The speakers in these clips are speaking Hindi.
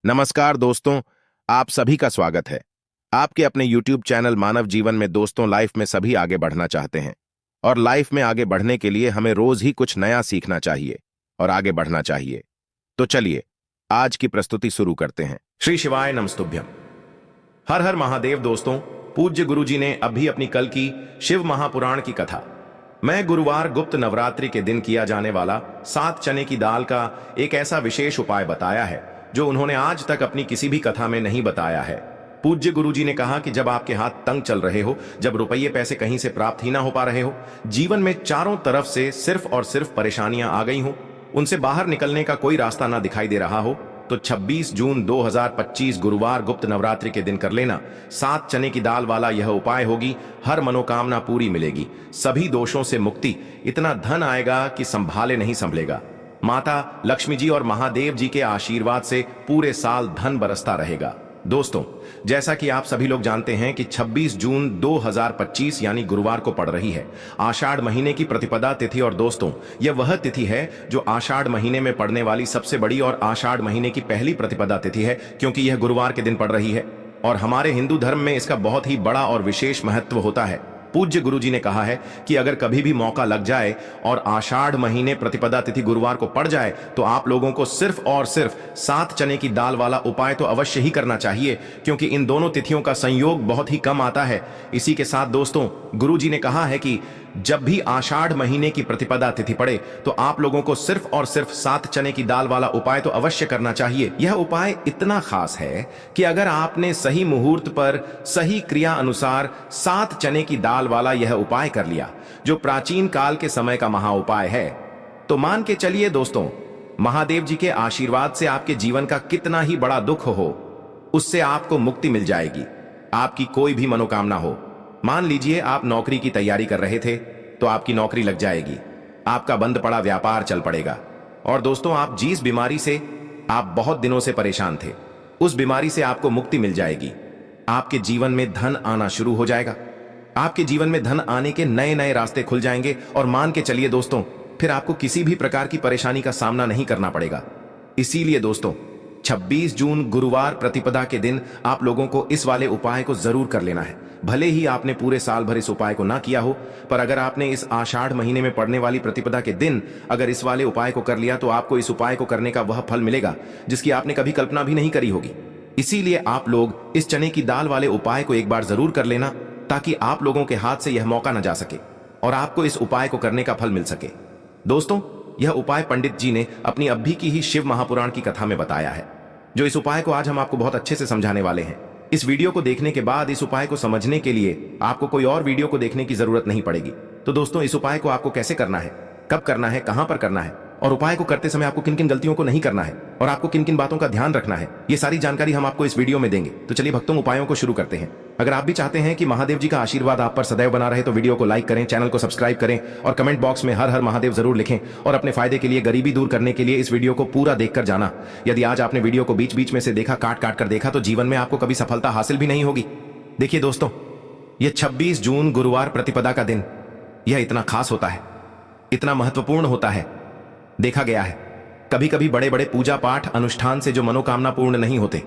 नमस्कार दोस्तों, आप सभी का स्वागत है। आपके अपने YouTube चैनल मानव जीवन में दोस्तों लाइफ में सभी आगे बढ़ना चाहते हैं और लाइफ में आगे बढ़ने के लिए हमें रोज ही कुछ नया सीखना चाहिए और आगे बढ़ना चाहिए। तो चलिए आज की प्रस्तुति शुरू करते हैं। श्री शिवाय नमस्तुभ्यम। हर हर महादेव दोस्तों, पूज्य गुरु जी ने अभी अपनी कल की शिव महापुराण की कथा मैं गुरुवार गुप्त नवरात्रि के दिन किया जाने वाला 7 चने की दाल का एक ऐसा विशेष उपाय बताया है जो उन्होंने आज तक अपनी किसी भी कथा में नहीं बताया है। पूज्य गुरुजी ने कहा कि जब आपके हाथ तंग चल रहे हो, जब रुपये पैसे कहीं से प्राप्त ही ना हो पा रहे हो, जीवन में चारों तरफ से सिर्फ और सिर्फ परेशानियां आ गई हो, उनसे बाहर निकलने का कोई रास्ता ना दिखाई दे रहा हो, तो 26 जून 2025 गुरुवार गुप्त नवरात्रि के दिन कर लेना 7 चने की दाल वाला यह उपाय होगी। हर मनोकामना पूरी मिलेगी, सभी दोषों से मुक्ति, इतना धन आएगा कि संभाले नहीं संभलेगा। माता लक्ष्मी जी और महादेव जी के आशीर्वाद से पूरे साल धन बरसता रहेगा। दोस्तों, जैसा कि आप सभी लोग जानते हैं कि 26 जून 2025 यानी गुरुवार को पड़ रही है आषाढ़ महीने की प्रतिपदा तिथि। और दोस्तों, यह वह तिथि है जो आषाढ़ महीने में पड़ने वाली सबसे बड़ी और आषाढ़ महीने की पहली प्रतिपदा तिथि है, क्योंकि यह गुरुवार के दिन पड़ रही है और हमारे हिंदू धर्म में इसका बहुत ही बड़ा और विशेष महत्व होता है। पूज्य गुरुजी ने कहा है कि अगर कभी भी मौका लग जाए और आषाढ़ महीने प्रतिपदा तिथि गुरुवार को पड़ जाए तो आप लोगों को सिर्फ और सिर्फ 7 चने की दाल वाला उपाय तो अवश्य ही करना चाहिए, क्योंकि इन दोनों तिथियों का संयोग बहुत ही कम आता है। इसी के साथ दोस्तों, गुरुजी ने कहा है कि जब भी आषाढ़ महीने की प्रतिपदा तिथि पड़े तो आप लोगों को सिर्फ और सिर्फ 7 चने की दाल वाला उपाय तो अवश्य करना चाहिए। यह उपाय इतना खास है कि अगर आपने सही मुहूर्त पर सही क्रिया अनुसार 7 चने की दाल वाला यह उपाय कर लिया, जो प्राचीन काल के समय का महा उपाय है, तो मान के चलिए दोस्तों, महादेव जी के आशीर्वाद से आपके जीवन का कितना ही बड़ा दुख हो, उससे आपको मुक्ति मिल जाएगी। आपकी कोई भी मनोकामना हो, मान लीजिए आप नौकरी की तैयारी कर रहे थे तो आपकी नौकरी लग जाएगी, आपका बंद पड़ा व्यापार चल पड़ेगा। और दोस्तों, आप जिस बीमारी से आप बहुत दिनों से परेशान थे, उस बीमारी से आपको मुक्ति मिल जाएगी। आपके जीवन में धन आना शुरू हो जाएगा, आपके जीवन में धन आने के नए नए रास्ते खुल जाएंगे और मान के चलिए दोस्तों, फिर आपको किसी भी प्रकार की परेशानी का सामना नहीं करना पड़ेगा। इसीलिए दोस्तों, 26 जून गुरुवार प्रतिपदा के दिन आप लोगों को इस वाले उपाय को जरूर कर लेना है। भले ही आपने पूरे साल भर इस उपाय को ना किया हो, पर अगर आपने इस आषाढ़ महीने में पड़ने वाली प्रतिपदा के दिन अगर इस वाले उपाय को कर लिया तो आपको इस उपाय को करने का वह फल मिलेगा जिसकी आपने कभी कल्पना भी नहीं करी होगी। इसीलिए आप लोग इस चने की दाल वाले उपाय को एक बार जरूर कर लेना, ताकि आप लोगों के हाथ से यह मौका न जा सके और आपको इस उपाय को करने का फल मिल सके। दोस्तों, यह उपाय पंडित जी ने अपनी अभी की ही शिव महापुराण की कथा में बताया है, जो इस उपाय को आज हम आपको बहुत अच्छे से समझाने वाले हैं। इस वीडियो को देखने के बाद इस उपाय को समझने के लिए आपको कोई और वीडियो को देखने की जरूरत नहीं पड़ेगी। तो दोस्तों, इस उपाय को आपको कैसे करना है, कब करना है, कहां पर करना है और उपाय को करते समय आपको किन किन गलतियों को नहीं करना है और आपको किन किन बातों का ध्यान रखना है, ये सारी जानकारी हम आपको इस वीडियो में देंगे। तो चलिए भक्तों, उपायों को शुरू करते हैं। अगर आप भी चाहते हैं कि महादेव जी का आशीर्वाद आप पर सदैव बना रहे तो वीडियो को लाइक करें, चैनल को सब्सक्राइब करें और कमेंट बॉक्स में हर हर महादेव जरूर लिखें। और अपने फायदे के लिए, गरीबी दूर करने के लिए इस वीडियो को पूरा देखकर जाना। यदि आज आपने वीडियो को बीच बीच में से देखा, काट काट कर देखा, तो जीवन में आपको कभी सफलता हासिल भी नहीं होगी। देखिए दोस्तों, यह 26 जून गुरुवार प्रतिपदा का दिन यह इतना खास होता है, इतना महत्वपूर्ण होता है। देखा गया है कभी कभी बड़े बड़े पूजा पाठ अनुष्ठान से जो मनोकामना पूर्ण नहीं होते,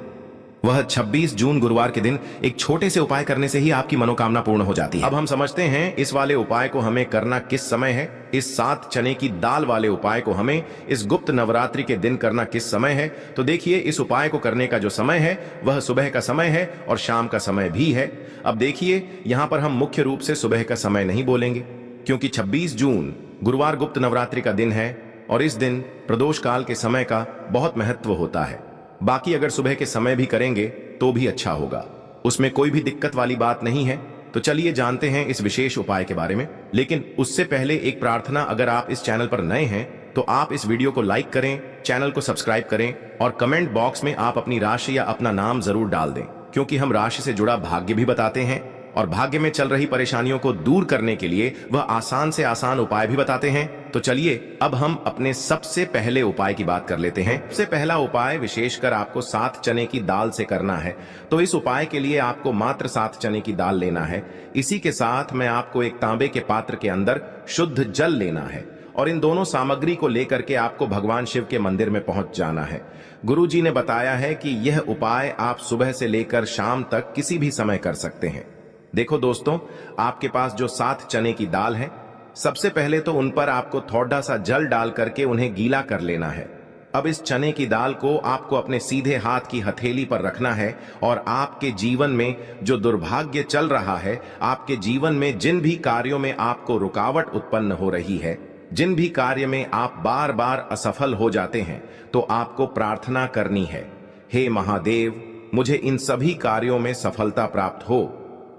वह 26 जून गुरुवार के दिन एक छोटे से उपाय करने से ही आपकी मनोकामना पूर्ण हो जाती है। अब हम समझते हैं इस वाले उपाय को हमें करना किस समय है। इस 7 चने की दाल वाले उपाय को हमें इस गुप्त नवरात्रि के दिन करना किस समय है। तो देखिए, इस उपाय को करने का जो समय है वह सुबह का समय है और शाम का समय भी है। अब देखिए, यहां पर हम मुख्य रूप से सुबह का समय नहीं बोलेंगे, क्योंकि 26 जून गुरुवार गुप्त नवरात्रि का दिन है और इस दिन प्रदोष काल के समय का बहुत महत्व होता है। बाकी अगर सुबह के समय भी करेंगे तो भी अच्छा होगा, उसमें कोई भी दिक्कत वाली बात नहीं है। तो चलिए जानते हैं इस विशेष उपाय के बारे में। लेकिन उससे पहले एक प्रार्थना, अगर आप इस चैनल पर नए हैं तो आप इस वीडियो को लाइक करें, चैनल को सब्सक्राइब करें और कमेंट बॉक्स में आप अपनी राशि या अपना नाम जरूर डाल दें, क्योंकि हम राशि से जुड़ा भाग्य भी बताते हैं और भाग्य में चल रही परेशानियों को दूर करने के लिए वह आसान से आसान उपाय भी बताते हैं। तो चलिए अब हम अपने सबसे पहले उपाय की बात कर लेते हैं। सबसे पहला उपाय विशेषकर आपको 7 चने की दाल से करना है। तो इस उपाय के लिए आपको मात्र 7 चने की दाल लेना है। इसी के साथ में आपको एक तांबे के पात्र के अंदर शुद्ध जल लेना है और इन दोनों सामग्री को लेकर के आपको भगवान शिव के मंदिर में पहुंच जाना है। गुरुजी ने बताया है कि यह उपाय आप सुबह से लेकर शाम तक किसी भी समय कर सकते हैं। देखो दोस्तों, आपके पास जो 7 चने की दाल है, सबसे पहले तो उन पर आपको थोड़ा सा जल डाल करके उन्हें गीला कर लेना है। अब इस चने की दाल को आपको अपने सीधे हाथ की हथेली पर रखना है और आपके जीवन में जो दुर्भाग्य चल रहा है, आपके जीवन में जिन भी कार्यों में आपको रुकावट उत्पन्न हो रही है, जिन भी कार्य में आप बार बार असफल हो जाते हैं, तो आपको प्रार्थना करनी है, हे महादेव, मुझे इन सभी कार्यों में सफलता प्राप्त हो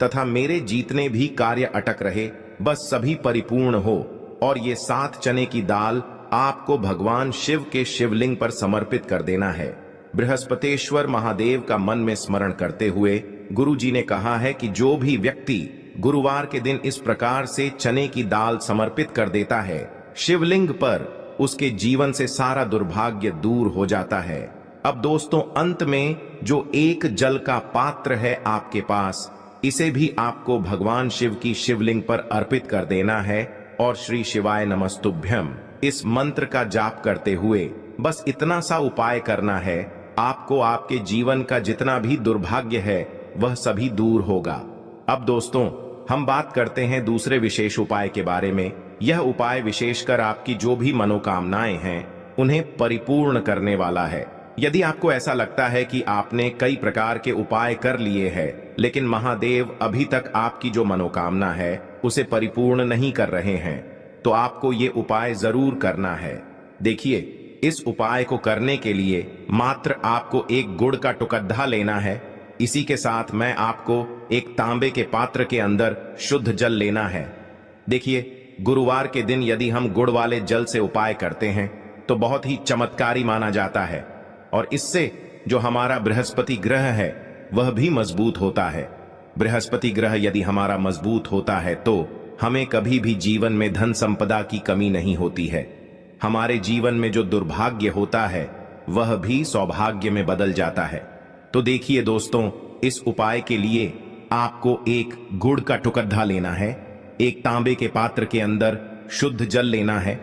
तथा मेरे जीतने भी कार्य अटक रहे, बस सभी परिपूर्ण हो। और ये 7 चने की दाल आपको भगवान शिव के शिवलिंग पर समर्पित कर देना है। बृहस्पतेश्वर महादेव का मन में स्मरण करते हुए गुरुजी ने कहा है कि जो भी व्यक्ति गुरुवार के दिन इस प्रकार से चने की दाल समर्पित कर देता है शिवलिंग पर, उसके जीवन से सारा दुर्भाग्य दूर हो जाता है। अब दोस्तों, अंत में जो एक जल का पात्र है आपके पास, इसे भी आपको भगवान शिव की शिवलिंग पर अर्पित कर देना है और श्री शिवाय नमस्तुभ्यम इस मंत्र का जाप करते हुए बस इतना सा उपाय करना है। आपको आपके जीवन का जितना भी दुर्भाग्य है वह सभी दूर होगा। अब दोस्तों, हम बात करते हैं दूसरे विशेष उपाय के बारे में। यह उपाय विशेषकर आपकी जो भी मनोकामनाएं हैं उन्हें परिपूर्ण करने वाला है। यदि आपको ऐसा लगता है कि आपने कई प्रकार के उपाय कर लिए हैं, लेकिन महादेव अभी तक आपकी जो मनोकामना है उसे परिपूर्ण नहीं कर रहे हैं, तो आपको ये उपाय जरूर करना है। देखिए, इस उपाय को करने के लिए मात्र आपको एक गुड़ का टुकड़ा लेना है। इसी के साथ मैं आपको एक तांबे के पात्र के अंदर शुद्ध जल लेना है। देखिए, गुरुवार के दिन यदि हम गुड़ वाले जल से उपाय करते हैं तो बहुत ही चमत्कारी माना जाता है और इससे जो हमारा बृहस्पति ग्रह है वह भी मजबूत होता है। बृहस्पति ग्रह यदि हमारा मजबूत होता है तो हमें कभी भी जीवन में धन संपदा की कमी नहीं होती है। हमारे जीवन में जो दुर्भाग्य होता है वह भी सौभाग्य में बदल जाता है। तो देखिए दोस्तों, इस उपाय के लिए आपको एक गुड़ का टुकड़ा लेना है, एक तांबे के पात्र के अंदर शुद्ध जल लेना है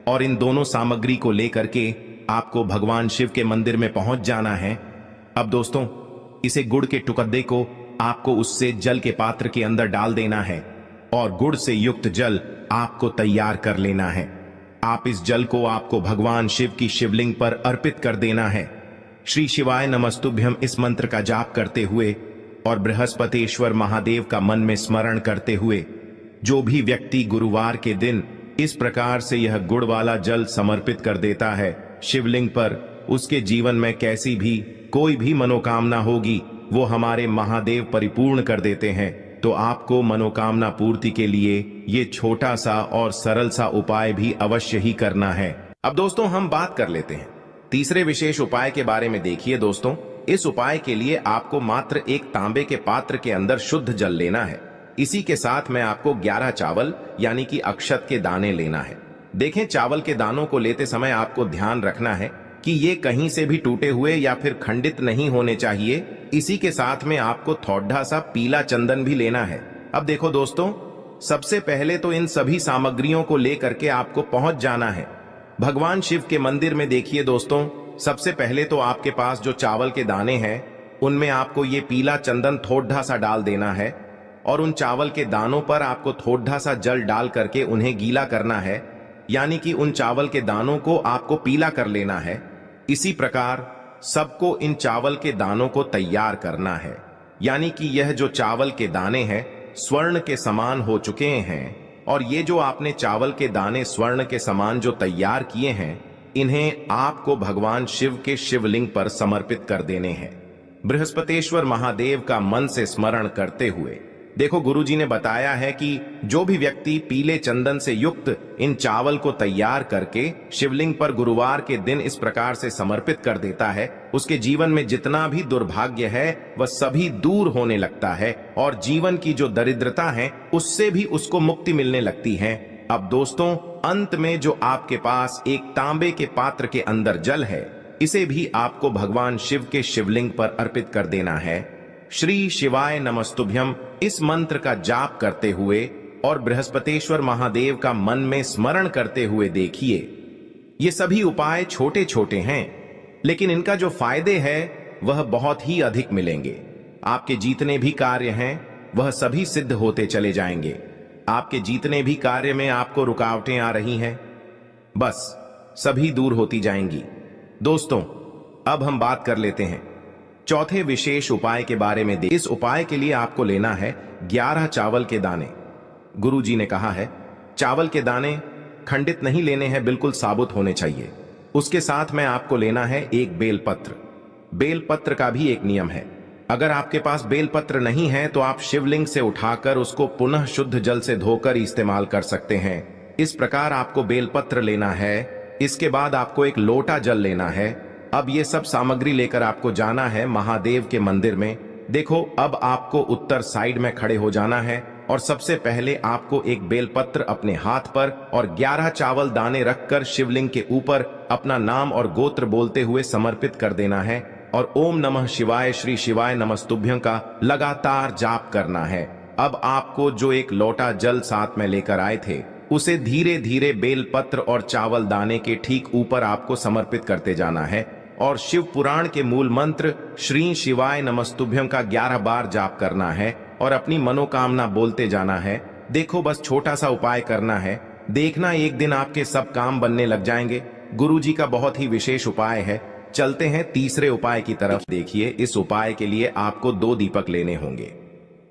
और इन दोनों सामग्री को लेकर के आपको भगवान शिव के मंदिर में पहुंच जाना है। अब दोस्तों, इसे गुड़ के टुकड़े को आपको उससे जल के पात्र के अंदर डाल देना है और गुड़ से युक्त जल आपको तैयार कर लेना है। आप इस जल को आपको भगवान शिव की शिवलिंग पर अर्पित कर देना है। श्री शिवाय नमस्तुभ्यम इस मंत्र का जाप करते हुए और बृहस्पतेश्वर महादेव का मन में स्मरण करते हुए जो भी व्यक्ति गुरुवार के दिन इस प्रकार से यह गुड़ वाला जल समर्पित कर देता है शिवलिंग पर, उसके जीवन में कैसी भी कोई भी मनोकामना होगी वो हमारे महादेव परिपूर्ण कर देते हैं। तो आपको मनोकामना पूर्ति के लिए ये छोटा सा और सरल सा उपाय भी अवश्य ही करना है। अब दोस्तों, हम बात कर लेते हैं तीसरे विशेष उपाय के बारे में। देखिए दोस्तों, इस उपाय के लिए आपको मात्र एक तांबे के पात्र के अंदर शुद्ध जल लेना है। इसी के साथ में आपको 11 चावल यानी कि अक्षत के दाने लेना है। देखें, चावल के दानों को लेते समय आपको ध्यान रखना है कि ये कहीं से भी टूटे हुए या फिर खंडित नहीं होने चाहिए। इसी के साथ में आपको थोड़ा सा पीला चंदन भी लेना है। अब देखो दोस्तों, सबसे पहले तो इन सभी सामग्रियों को लेकर के आपको पहुंच जाना है भगवान शिव के मंदिर में। देखिए दोस्तों, सबसे पहले तो आपके पास जो चावल के दाने हैं उनमें आपको ये पीला चंदन थोड़ा सा डाल देना है और उन चावल के दानों पर आपको थोड़ा सा जल डाल करके उन्हें गीला करना है, यानी कि उन चावल के दानों को आपको पीला कर लेना है। इसी प्रकार सबको इन चावल के दानों को तैयार करना है, यानी कि यह जो चावल के दाने हैं स्वर्ण के समान हो चुके हैं और ये जो आपने चावल के दाने स्वर्ण के समान जो तैयार किए हैं, इन्हें आपको भगवान शिव के शिवलिंग पर समर्पित कर देने हैं बृहस्पतेश्वर महादेव का मन से स्मरण करते हुए। देखो, गुरुजी ने बताया है कि जो भी व्यक्ति पीले चंदन से युक्त इन चावल को तैयार करके शिवलिंग पर गुरुवार के दिन इस प्रकार से समर्पित कर देता है, उसके जीवन में जितना भी दुर्भाग्य है वह सभी दूर होने लगता है और जीवन की जो दरिद्रता है उससे भी उसको मुक्ति मिलने लगती है। अब दोस्तों, अंत में जो आपके पास एक तांबे के पात्र के अंदर जल है, इसे भी आपको भगवान शिव के शिवलिंग पर अर्पित कर देना है। श्री शिवाय नमस्तुभ्यम इस मंत्र का जाप करते हुए और बृहस्पतेश्वर महादेव का मन में स्मरण करते हुए देखिए, ये सभी उपाय छोटे छोटे हैं, लेकिन इनका जो फायदे हैं वह बहुत ही अधिक मिलेंगे। आपके जितने भी कार्य हैं वह सभी सिद्ध होते चले जाएंगे। आपके जितने भी कार्य में आपको रुकावटें आ रही हैं, बस सभी दूर होती जाएंगी। दोस्तों, अब हम बात कर लेते हैं चौथे विशेष उपाय के बारे में। इस उपाय के लिए आपको लेना है 11 चावल के दाने। गुरु जी ने कहा है चावल के दाने खंडित नहीं लेने हैं, बिल्कुल साबुत होने चाहिए। उसके साथ में आपको लेना है एक बेलपत्र। बेलपत्र का भी एक नियम है, अगर आपके पास बेलपत्र नहीं है तो आप शिवलिंग से उठाकर उसको पुनः शुद्ध जल से धोकर इस्तेमाल कर सकते हैं। इस प्रकार आपको बेलपत्र लेना है। इसके बाद आपको एक लोटा जल लेना है। अब ये सब सामग्री लेकर आपको जाना है महादेव के मंदिर में। देखो, अब आपको उत्तर साइड में खड़े हो जाना है और सबसे पहले आपको एक बेलपत्र अपने हाथ पर और 11 चावल दाने रखकर शिवलिंग के ऊपर अपना नाम और गोत्र बोलते हुए समर्पित कर देना है और ओम नमः शिवाय श्री शिवाय नमस्तुभ्यं का लगातार जाप करना है। अब आपको जो एक लोटा जल साथ में लेकर आए थे उसे धीरे धीरे बेलपत्र और चावल दाने के ठीक ऊपर आपको समर्पित करते जाना है और शिव पुराण के मूल मंत्र श्री शिवाय नमस्तुभ्यं का 11 बार जाप करना है और अपनी मनोकामना बोलते जाना है। देखो, बस छोटा सा उपाय करना है, देखना एक दिन आपके सब काम बनने लग जाएंगे। गुरु जी का बहुत ही विशेष उपाय है। चलते हैं तीसरे उपाय की तरफ। देखिए, इस उपाय के लिए आपको 2 दीपक लेने होंगे।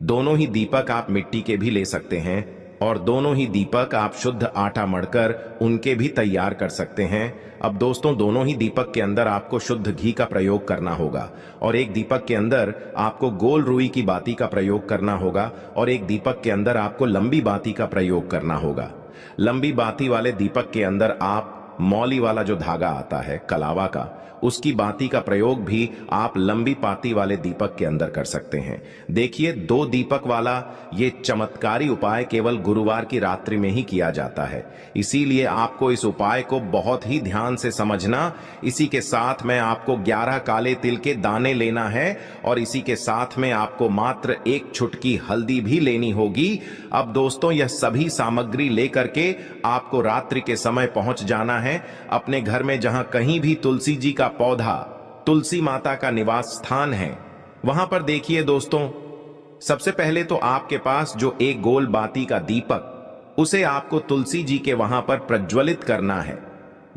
दोनों ही दीपक आप मिट्टी के भी ले सकते हैं और दोनों ही दीपक आप शुद्ध आटा मढ़कर उनके भी तैयार कर सकते हैं। अब दोस्तों, दोनों ही दीपक के अंदर आपको शुद्ध घी का प्रयोग करना होगा और एक दीपक के अंदर आपको गोल रुई की बाती का प्रयोग करना होगा और एक दीपक के अंदर आपको लंबी बाती का प्रयोग करना होगा। लंबी बाती वाले दीपक के अंदर आप मौली वाला जो धागा आता है कलावा का, उसकी बाती का प्रयोग भी आप लंबी पाती वाले दीपक के अंदर कर सकते हैं। देखिए, 2 दीपक वाला ये चमत्कारी उपाय केवल गुरुवार की रात्रि में ही किया जाता है, इसीलिए आपको इस उपाय को बहुत ही ध्यान से समझना। इसी के साथ में आपको 11 काले तिल के दाने लेना है और इसी के साथ में आपको मात्र 1 चुटकी हल्दी भी लेनी होगी। अब दोस्तों, यह सभी सामग्री लेकर के आपको रात्रि के समय पहुंच जाना है अपने घर में, जहां कहीं भी तुलसी जी का पौधा, तुलसी माता का निवास स्थान है, वहां पर देखिए दोस्तों, सबसे पहले तो आपके पास जो एक गोल बाती का दीपक, उसे आपको तुलसी जी के वहां पर प्रज्वलित करना है।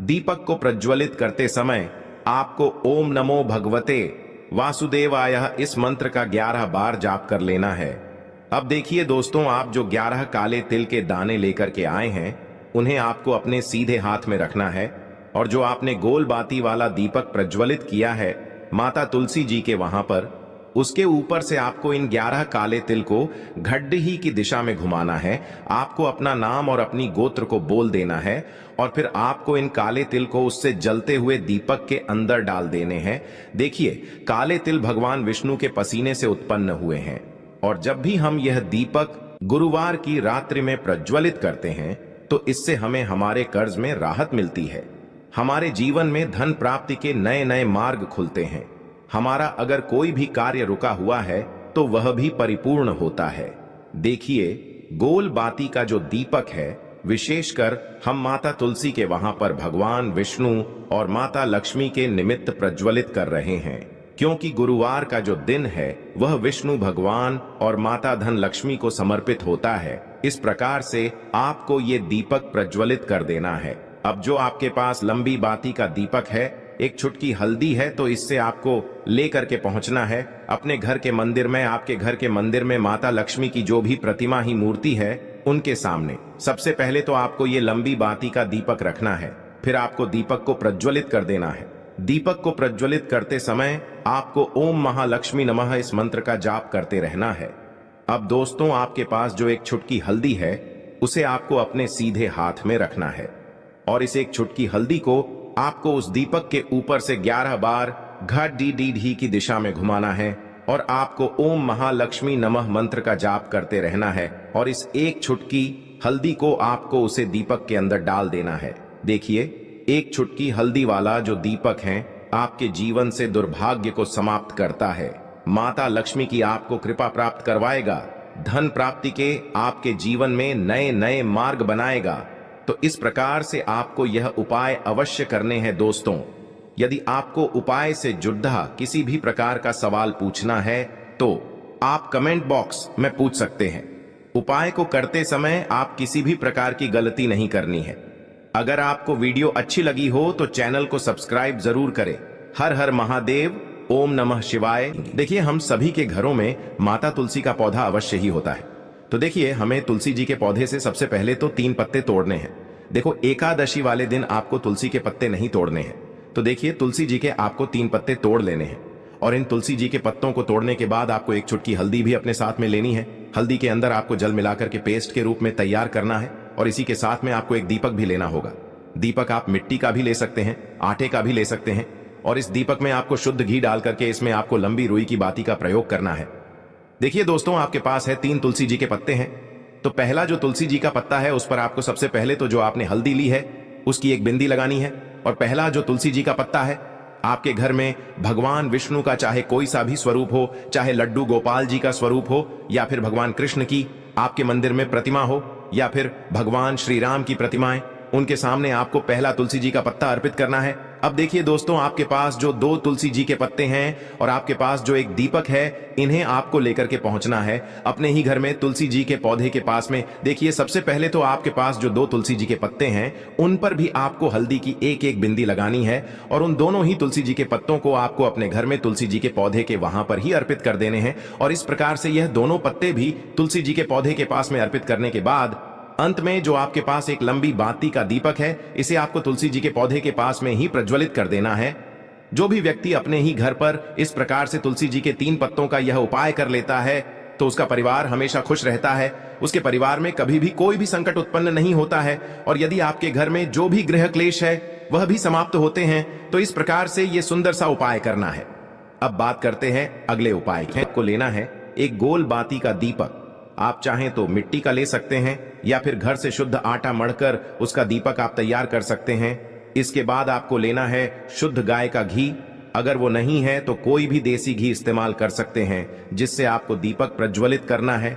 दीपक को प्रज्वलित करते समय आपको ओम नमो भगवते वासुदेवाय इस मंत्र का 11 बार जाप कर लेना है। अब देखिए दोस्तों, आप जो 11 काले तिल के दाने लेकर के आए हैं उन्हें आपको अपने सीधे हाथ में रखना है और जो आपने गोल बाती वाला दीपक प्रज्वलित किया है माता तुलसी जी के वहां पर, उसके ऊपर से आपको इन 11 काले तिल को घड्डी की दिशा में घुमाना है। आपको अपना नाम और अपनी गोत्र को बोल देना है और फिर आपको इन काले तिल को उससे जलते हुए दीपक के अंदर डाल देने हैं। देखिए, काले तिल भगवान विष्णु के पसीने से उत्पन्न हुए हैं और जब भी हम यह दीपक गुरुवार की रात्रि में प्रज्वलित करते हैं तो इससे हमें हमारे कर्ज में राहत मिलती है, हमारे जीवन में धन प्राप्ति के नए नए मार्ग खुलते हैं, हमारा अगर कोई भी कार्य रुका हुआ है तो वह भी परिपूर्ण होता है। देखिए, गोल बाती का जो दीपक है विशेषकर हम माता तुलसी के वहां पर भगवान विष्णु और माता लक्ष्मी के निमित्त प्रज्वलित कर रहे हैं, क्योंकि गुरुवार का जो दिन है वह विष्णु भगवान और माता धन लक्ष्मी को समर्पित होता है। इस प्रकार से आपको ये दीपक प्रज्वलित कर देना है। अब जो आपके पास लंबी बाती का दीपक है, 1 चुटकी हल्दी है, तो इससे आपको लेकर के पहुंचना है अपने घर के मंदिर में। आपके घर के मंदिर में माता लक्ष्मी की जो भी प्रतिमा ही मूर्ति है उनके सामने सबसे पहले तो आपको ये लंबी बाती का दीपक रखना है, फिर आपको दीपक को प्रज्वलित कर देना है। दीपक को प्रज्वलित करते समय आपको ओम महालक्ष्मी नमः इस मंत्र का जाप करते रहना है। अब दोस्तों, आपके पास जो 1 चुटकी हल्दी है उसे आपको अपने सीधे हाथ में रखना है और इस 1 चुटकी हल्दी को आपको उस दीपक के ऊपर से 11 बार घड़ी की दिशा में घुमाना है और आपको ओम महालक्ष्मी नमः मंत्र का जाप करते रहना है और इस 1 चुटकी हल्दी को आपको उसे दीपक के अंदर डाल देना है। देखिए, 1 चुटकी हल्दी वाला जो दीपक है आपके जीवन से दुर्भाग्य को समाप्त करता है, माता लक्ष्मी की आपको कृपा प्राप्त करवाएगा, धन प्राप्ति के आपके जीवन में नए नए मार्ग बनाएगा। तो इस प्रकार से आपको यह उपाय अवश्य करने हैं दोस्तों। यदि आपको उपाय से जुड़ा किसी भी प्रकार का सवाल पूछना है तो आप कमेंट बॉक्स में पूछ सकते हैं। उपाय को करते समय आप किसी भी प्रकार की गलती नहीं करनी है। अगर आपको वीडियो अच्छी लगी हो तो चैनल को सब्सक्राइब जरूर करें। हर हर महादेव, ओम नमः शिवाय। देखिए, हम सभी के घरों में माता तुलसी का पौधा अवश्य ही होता है। तो देखिए, हमें तुलसी जी के पौधे से सबसे पहले तो 3 पत्ते तोड़ने हैं। देखो, एकादशी वाले दिन आपको तुलसी के पत्ते नहीं तोड़ने हैं। तो देखिए, तुलसी जी के आपको 3 पत्ते तोड़ लेने हैं और इन तुलसी जी के पत्तों को तोड़ने के बाद आपको 1 चुटकी हल्दी भी अपने साथ में लेनी है। हल्दी के अंदर आपको जल मिलाकर के पेस्ट के रूप में तैयार करना है और इसी के साथ में आपको एक दीपक भी लेना होगा। दीपक आप मिट्टी का भी ले सकते हैं, आटे का भी ले सकते हैं और इस दीपक में आपको शुद्ध घी डाल करके इसमें आपको लंबी रुई की बाती का प्रयोग करना है। देखिए दोस्तों, आपके पास है 3 तुलसी जी के पत्ते हैं। तो पहला जो तुलसी जी का पत्ता है उस पर आपको सबसे पहले तो जो आपने हल्दी ली है उसकी एक बिंदी लगानी है। और पहला जो तुलसी जी का पत्ता है, आपके घर में भगवान विष्णु का चाहे कोई सा भी स्वरूप हो, चाहे लड्डू गोपाल जी का स्वरूप हो या फिर भगवान कृष्ण की आपके मंदिर में प्रतिमा हो या फिर भगवान श्री राम की प्रतिमाएं, उनके सामने आपको पहला तुलसी जी का पत्ता अर्पित करना है। अब देखिए दोस्तों, आपके पास जो 2 तुलसी जी के पत्ते हैं और आपके पास जो एक दीपक है, इन्हें आपको लेकर के पहुंचना है अपने ही घर में तुलसी जी के पौधे के पास में। देखिए, सबसे पहले तो आपके पास जो 2 तुलसी जी के पत्ते हैं उन पर भी आपको हल्दी की एक बिंदी लगानी है और उन दोनों ही तुलसी जी के पत्तों को आपको अपने घर में तुलसी जी के पौधे के वहां पर ही अर्पित कर देने हैं। और इस प्रकार से यह दोनों पत्ते भी तुलसी जी के पौधे के पास में अर्पित करने के बाद अंत में जो आपके पास एक लंबी बाती का दीपक है, इसे आपको तुलसी जी के पौधे के पास में ही प्रज्वलित कर देना है। जो भी व्यक्ति अपने ही घर पर इस प्रकार से तुलसी जी के 3 पत्तों का यह उपाय कर लेता है तो उसका परिवार हमेशा खुश रहता है। उसके परिवार में कभी भी कोई भी संकट उत्पन्न नहीं होता है और यदि आपके घर में जो भी गृह क्लेश है वह भी समाप्त होते हैं। तो इस प्रकार से यह सुंदर सा उपाय करना है। अब बात करते हैं अगले उपाय की। आपको लेना है एक गोल बाती का दीपक। आप चाहें तो मिट्टी का ले सकते हैं या फिर घर से शुद्ध आटा मढ़कर उसका दीपक आप तैयार कर सकते हैं। इसके बाद आपको लेना है शुद्ध गाय का घी। अगर वो नहीं है तो कोई भी देसी घी इस्तेमाल कर सकते हैं जिससे आपको दीपक प्रज्वलित करना है।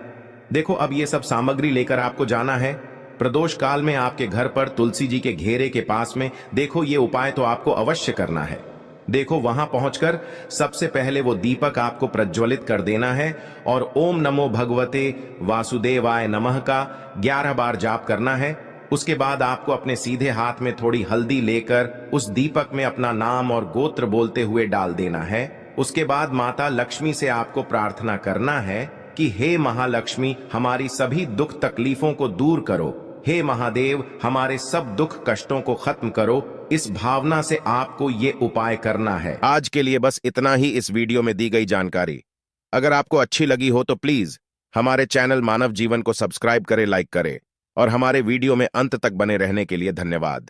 देखो, अब ये सब सामग्री लेकर आपको जाना है प्रदोष काल में आपके घर पर तुलसी जी के घेरे के पास में। देखो, ये उपाय तो आपको अवश्य करना है। देखो, वहां पहुंचकर सबसे पहले वो दीपक आपको प्रज्वलित कर देना है और ओम नमो भगवते वासुदेवाय नमः का 11 बार जाप करना है। उसके बाद आपको अपने सीधे हाथ में थोड़ी हल्दी लेकर उस दीपक में अपना नाम और गोत्र बोलते हुए डाल देना है। उसके बाद माता लक्ष्मी से आपको प्रार्थना करना है कि हे महालक्ष्मी, हमारी सभी दुख तकलीफों को दूर करो। हे महादेव, हमारे सब दुख कष्टों को खत्म करो। इस भावना से आपको ये उपाय करना है। आज के लिए बस इतना ही इस वीडियो में दी गई जानकारी। अगर आपको अच्छी लगी हो तो प्लीज हमारे चैनल मानव जीवन को सब्सक्राइब करें, लाइक करें और हमारे वीडियो में अंत तक बने रहने के लिए धन्यवाद।